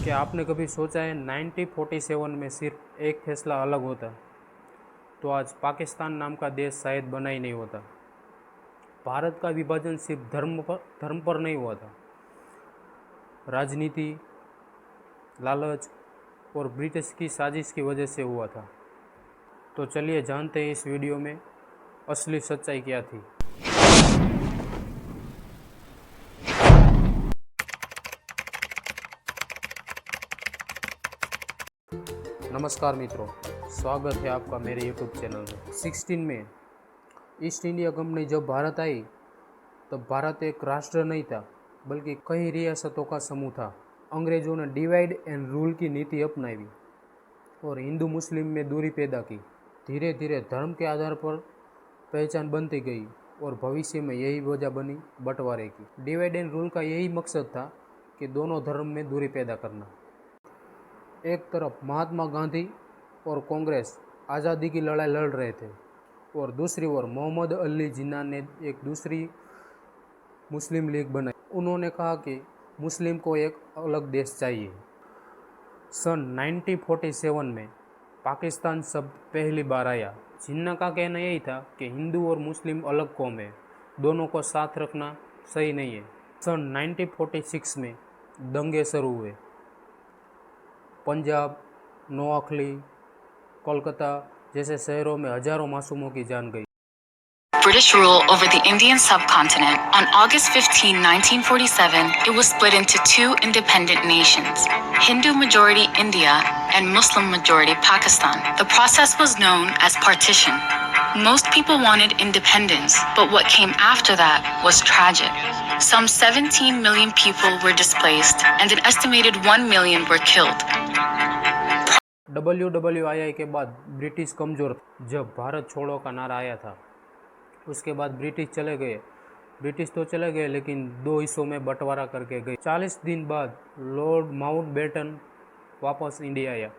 क्या आपने कभी सोचा है 1947 में सिर्फ एक फैसला अलग होता तो आज पाकिस्तान नाम का देश शायद बना ही नहीं होता। भारत का विभाजन सिर्फ धर्म पर नहीं हुआ था, राजनीति, लालच और ब्रिटिश की साजिश की वजह से हुआ था। तो चलिए जानते हैं इस वीडियो में असली सच्चाई क्या थी। नमस्कार मित्रों, स्वागत है आपका मेरे यूट्यूब चैनल में। 16 में ईस्ट इंडिया कंपनी जब भारत आई तब भारत एक राष्ट्र नहीं था बल्कि कई रियासतों का समूह था। अंग्रेज़ों ने डिवाइड एंड रूल की नीति अपनाई और हिंदू मुस्लिम में दूरी पैदा की। धीरे धीरे धर्म के आधार पर पहचान बनती गई और भविष्य में यही वजह बनी बंटवारे की। डिवाइड एंड रूल का यही मकसद था कि दोनों धर्म में दूरी पैदा करना। एक तरफ महात्मा गांधी और कांग्रेस आज़ादी की लड़ाई लड़ रहे थे और दूसरी ओर मोहम्मद अली जिन्ना ने एक दूसरी मुस्लिम लीग बनाई। उन्होंने कहा कि मुस्लिम को एक अलग देश चाहिए। सन 1947 में पाकिस्तान शब्द पहली बार आया। जिन्ना का कहना यही था कि हिंदू और मुस्लिम अलग कौम है, दोनों को साथ रखना सही नहीं है। सन 1946 में दंगे शुरू हुए। पंजाब, नोआखली, कोलकाता जैसे शहरों में हजारों मासूमों की जान गई। British rule over the Indian subcontinent. On August 15, 1947, it was split into two independent nations, Hindu-majority India and Muslim-majority Pakistan. The process was known as partition. Most people wanted independence, but what came after that was tragic. Some 17 million people were displaced, and an estimated 1 million were killed. WWII के बाद British कमज़ोर था। जब भारत छोड़ो का नारा आया था उसके बाद ब्रिटिश चले गए। ब्रिटिश तो चले गए लेकिन दो हिस्सों में बंटवारा करके गए। 40 दिन बाद लॉर्ड माउंटबेटन वापस इंडिया आया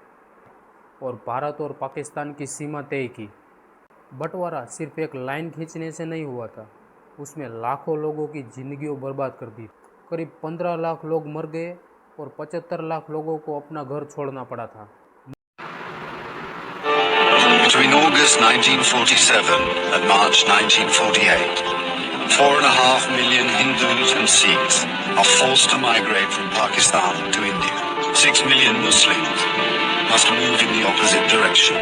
और भारत और पाकिस्तान की सीमा तय की। बंटवारा सिर्फ एक लाइन खींचने से नहीं हुआ था, उसमें लाखों लोगों की जिंदगियों बर्बाद कर दी। करीब 15 लाख लोग मर गए और 75 लाख लोगों को अपना घर छोड़ना पड़ा था। Between August 1947 and March 1948, 4.5 million Hindus and Sikhs are forced to migrate from Pakistan to India. 6 million Muslims must move in the opposite direction.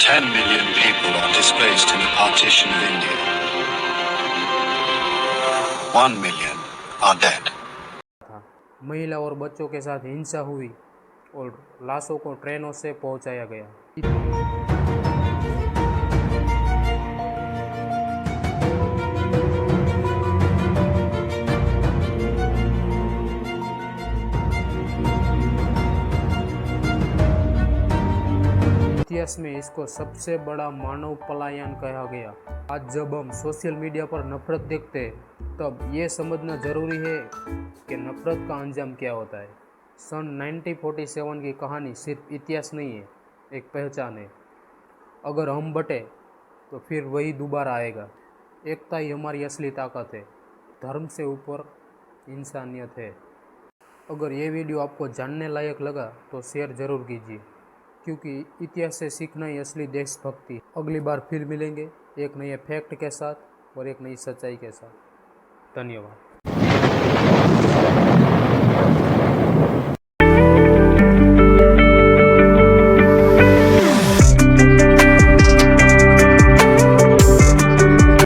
10 million people are displaced in the partition of India. 1 million are dead. महिला और बच्चों के साथ हिंसा हुई और लाशों को ट्रेनों से पहुंचाया गया। इतिहास में इसको सबसे बड़ा मानव पलायन कहा गया। आज जब हम सोशल मीडिया पर नफरत देखते हैं तब ये समझना जरूरी है कि नफरत का अंजाम क्या होता है। सन 1947 की कहानी सिर्फ इतिहास नहीं है, एक पहचान है। अगर हम बटे तो फिर वही दोबारा आएगा। एकता ही हमारी असली ताकत है, धर्म से ऊपर इंसानियत है। अगर ये वीडियो आपको जानने लायक लगा तो शेयर ज़रूर कीजिए, क्योंकि इतिहास से सीखना ही असली देशभक्ति। अगली बार फिर मिलेंगे एक नए फैक्ट के साथ और एक नई सच्चाई के साथ। धन्यवाद।